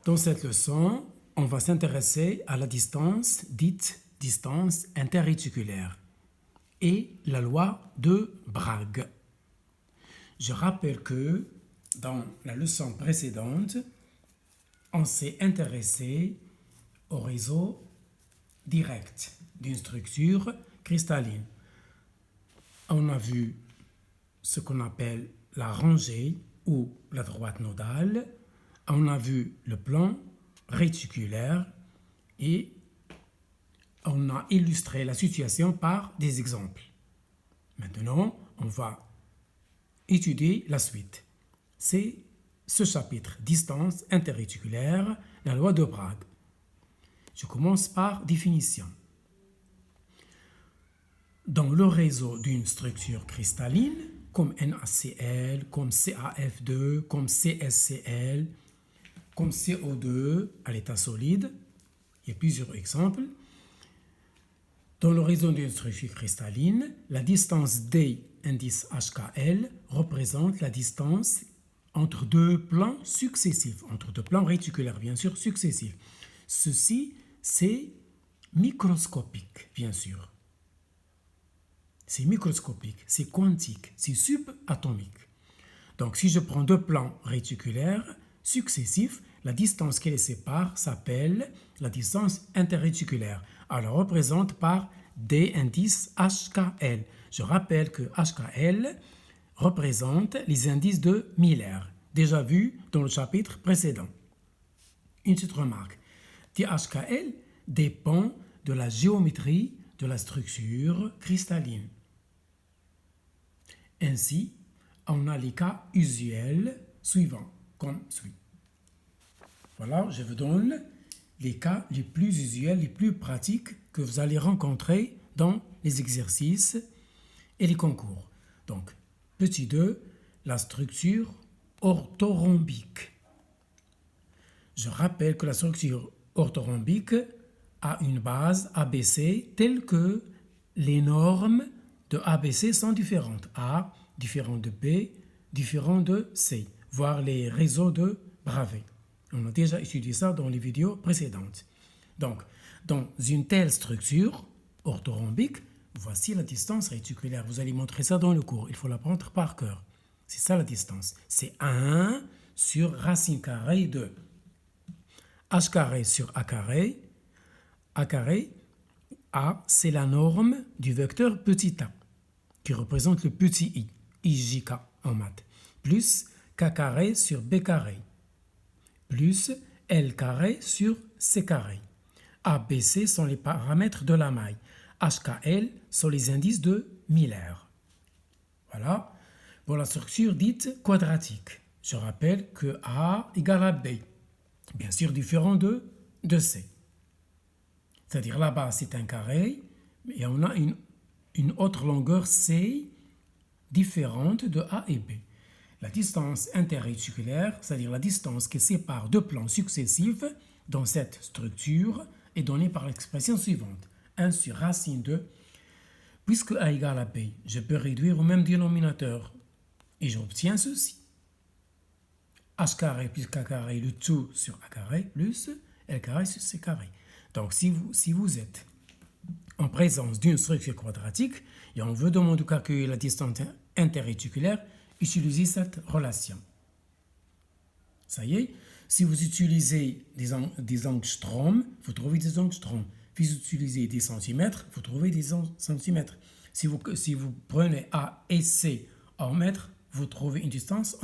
Dans cette leçon, on va s'intéresser à la distance dite distance interréticulaire et la loi de Bragg. Je rappelle que dans la leçon précédente, on s'est intéressé au réseau direct d'une structure cristalline. On a vu ce qu'on appelle la rangée ou la droite nodale. On a vu le plan réticulaire et on a illustré la situation par des exemples. Maintenant, on va étudier la suite. C'est ce chapitre, distance interréticulaire, la loi de Bragg. Je commence par définition. Dans le réseau d'une structure cristalline, comme NaCl, comme CaF2, comme CSCl, comme CO2 à l'état solide, il y a plusieurs exemples. Dans le réseau d'une structure cristalline, la distance D indice HKL représente la distance entre deux plans successifs, entre deux plans réticulaires bien sûr successifs. Ceci, c'est microscopique, bien sûr. C'est microscopique, c'est quantique, c'est subatomique. Donc si je prends deux plans réticulaires successifs, la distance qui les sépare s'appelle la distance interréticulaire. Elle représente par D indice HKL. Je rappelle que HKL représente les indices de Miller, déjà vu dans le chapitre précédent. Une petite remarque. DHKL dépend de la géométrie de la structure cristalline. Ainsi, on a les cas usuels suivants, comme suit. Voilà, je vous donne les cas les plus usuels, les plus pratiques que vous allez rencontrer dans les exercices et les concours. Donc, petit 2, la structure orthorhombique. Je rappelle que la structure orthorhombique a une base ABC telle que les normes de ABC sont différentes. A différent de B, différent de C, voire les réseaux de Bravais. On a déjà étudié ça dans les vidéos précédentes. Donc, dans une telle structure orthorhombique, voici la distance réticulaire. Vous allez montrer ça dans le cours. Il faut l'apprendre par cœur. C'est ça la distance. C'est 1 sur racine carrée de h carré sur a carré. A carré, A, c'est la norme du vecteur petit a, qui représente le petit i, IJK en maths, plus k carré sur b carré, plus L carré sur C carré. A, B, C sont les paramètres de la maille. HKL sont les indices de Miller. Voilà. Pour la structure dite quadratique, je rappelle que A égale à B, bien sûr différent de C. C'est-à-dire là-bas c'est un carré, et on a une autre longueur C différente de A et B. La distance interréticulaire, c'est-à-dire la distance qui sépare deux plans successifs dans cette structure, est donnée par l'expression suivante. 1 sur racine de, puisque A égale à B, je peux réduire au même dénominateur et j'obtiens ceci. H carré plus K carré, le tout sur A carré, plus L carré sur C carré. Donc si vous êtes en présence d'une structure quadratique et on veut demander de calculer la distance interréticulaire, utilisez cette relation. Ça y est, si vous utilisez des angstroms, vous trouvez des angstroms. Si vous utilisez des centimètres, vous trouvez des centimètres. Si vous prenez A et C en mètres, vous trouvez une distance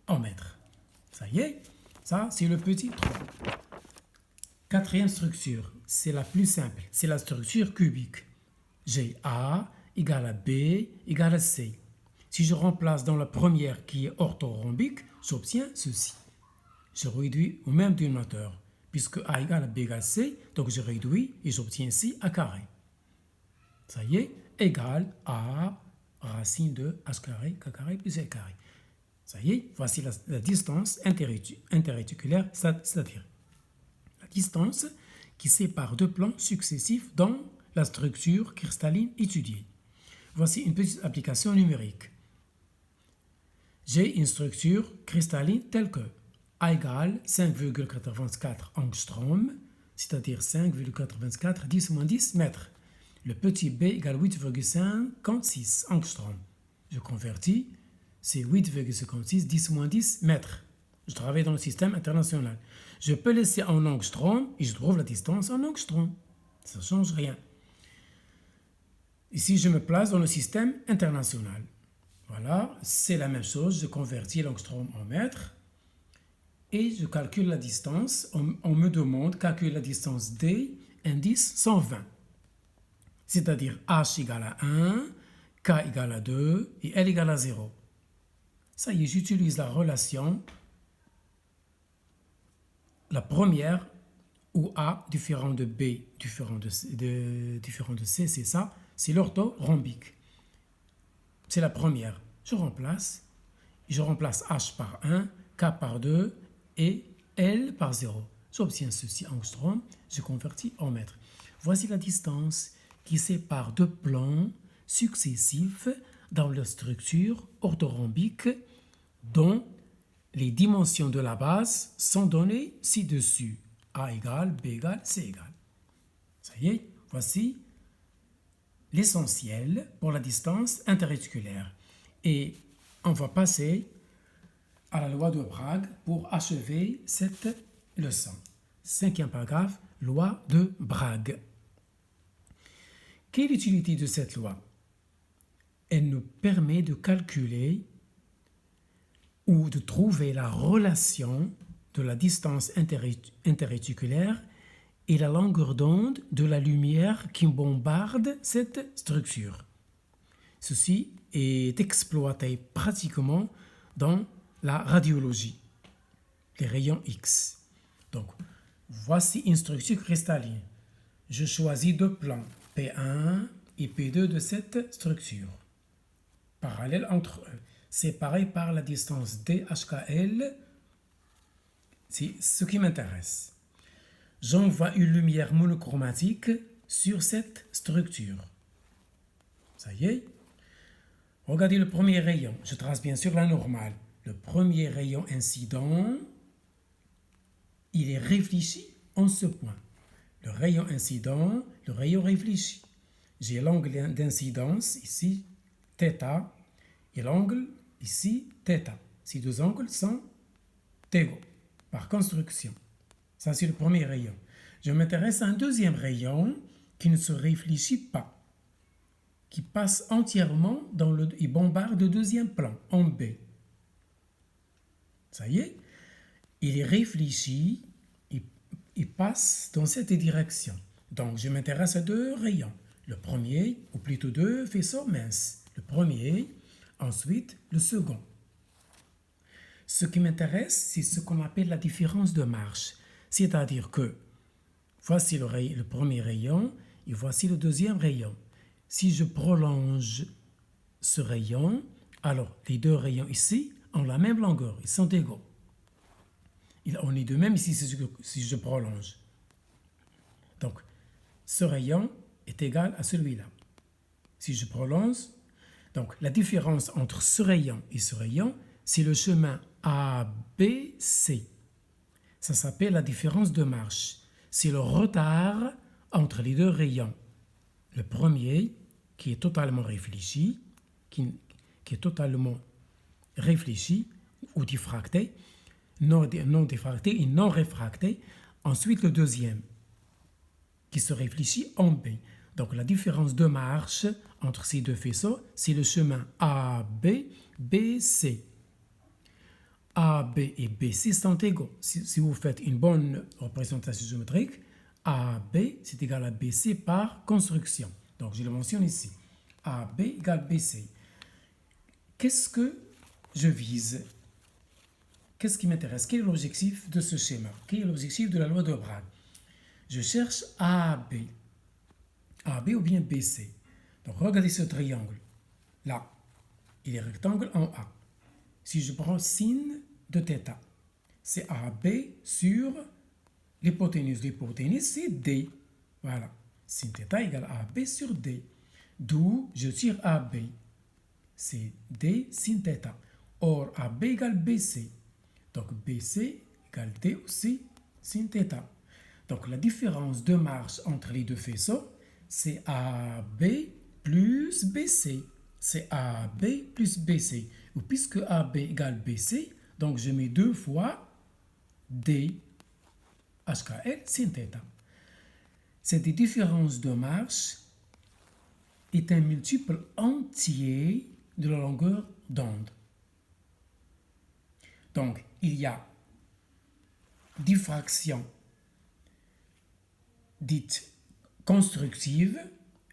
en mètres. Ça y est, ça c'est le petit 3. Quatrième structure, c'est la plus simple, c'est la structure cubique. J'ai A égale à B égale à C. Si je remplace dans la première qui est orthorhombique, j'obtiens ceci. Je réduis au même dénominateur, puisque A égale à B égale à C, donc je réduis et j'obtiens ici A carré. Ça y est, égale à racine de H carré, K carré plus L carré. Ça y est, voici la distance interréticulaire, c'est-à-dire la distance qui sépare deux plans successifs dans la structure cristalline étudiée. Voici une petite application numérique. J'ai une structure cristalline telle que A égale 5,84 angstrom, c'est-à-dire 5,84 10 moins 10 mètres. Le petit b égale 8,56 angstrom. Je convertis, c'est 8,56 10 moins 10 mètres. Je travaille dans le système international. Je peux laisser en angstrom et je trouve la distance en angstrom. Ça ne change rien. Ici, je me place dans le système international. Voilà, c'est la même chose. Je convertis l'angstrom en mètres et je calcule la distance. On me demande de calculer la distance D, indice 120. C'est-à-dire H égale à 1, K égale à 2 et L égale à 0. Ça y est, j'utilise la relation, la première, où A différent de B différent de C, c'est ça, c'est l'orthorhombique. C'est la première. Je remplace H par 1, K par 2 et L par 0. J'obtiens ceci en angstrom, je convertis en mètres. Voici la distance qui sépare deux plans successifs dans leur structure orthorhombique dont les dimensions de la base sont données ci-dessus. A égale, B égale, C égale. Ça y est, voici l'essentiel pour la distance interréticulaire. Et on va passer à la loi de Bragg pour achever cette leçon. 5e paragraphe, loi de Bragg. Quelle est l'utilité de cette loi? Elle nous permet de calculer ou de trouver la relation de la distance interréticulaire et la longueur d'onde de la lumière qui bombarde cette structure. Ceci est exploité pratiquement dans la radiologie, les rayons X. Donc, voici une structure cristalline. Je choisis deux plans, P1 et P2 de cette structure, parallèles entre eux, séparés par la distance DHKL. C'est ce qui m'intéresse. J'envoie une lumière monochromatique sur cette structure. Ça y est. Regardez le premier rayon. Je trace bien sûr la normale. Le premier rayon incident, il est réfléchi en ce point. Le rayon incident, le rayon réfléchi. J'ai l'angle d'incidence ici, θ, et l'angle ici, θ. Ces deux angles sont égaux par construction. Ça, c'est le premier rayon. Je m'intéresse à un deuxième rayon qui ne se réfléchit pas, qui passe entièrement dans le... Il bombarde le deuxième plan, en B. Ça y est, il est réfléchi, il passe dans cette direction. Donc, je m'intéresse à deux rayons. Le premier, ou plutôt deux faisceaux minces. Le premier, ensuite le second. Ce qui m'intéresse, c'est ce qu'on appelle la différence de marche. C'est-à-dire que voici le premier rayon et voici le deuxième rayon. Si je prolonge ce rayon, alors les deux rayons ici ont la même longueur, ils sont égaux. On est de même ici si je prolonge. Donc, ce rayon est égal à celui-là. Si je prolonge, donc la différence entre ce rayon et ce rayon, c'est le chemin ABC. Ça s'appelle la différence de marche. C'est le retard entre les deux rayons. Le premier, qui est totalement réfléchi, qui est totalement réfléchi ou diffracté, non diffracté et non réfracté. Ensuite, le deuxième, qui se réfléchit en B. Donc, la différence de marche entre ces deux faisceaux, c'est le chemin AB, BC. AB et BC sont égaux. Si vous faites une bonne représentation géométrique, AB, c'est égal à BC par construction. Donc, je le mentionne ici. AB égale BC. Qu'est-ce que je vise? Qu'est-ce qui m'intéresse? Quel est l'objectif de ce schéma? Quel est l'objectif de la loi de Bragg? Je cherche AB. AB ou bien BC. Donc, regardez ce triangle. Là, il est rectangle en A. Si je prends sin de θ, c'est AB sur l'hypoténuse. L'hypoténuse, c'est D. Voilà. Sin θ égale AB sur D. D'où je tire AB. C'est D sin θ. Or, AB égale BC. Donc, BC égale D aussi sin θ. Donc la différence de marge entre les deux faisceaux, c'est AB plus BC. C'est AB plus BC. Ou puisque AB égale BC, donc je mets 2 fois D HKL sin θ. Cette différence de marge est un multiple entier de la longueur d'onde. Donc, il y a diffraction dite constructive,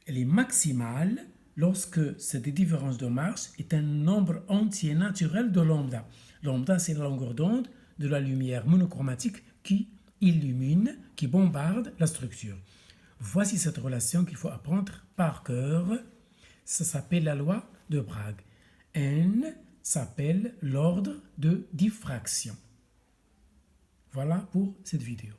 elle est maximale lorsque cette différence de marge est un nombre entier naturel de lambda. Lambda, c'est la longueur d'onde de la lumière monochromatique qui illumine, qui bombarde la structure. Voici cette relation qu'il faut apprendre par cœur. Ça s'appelle la loi de Bragg. N s'appelle l'ordre de diffraction. Voilà pour cette vidéo.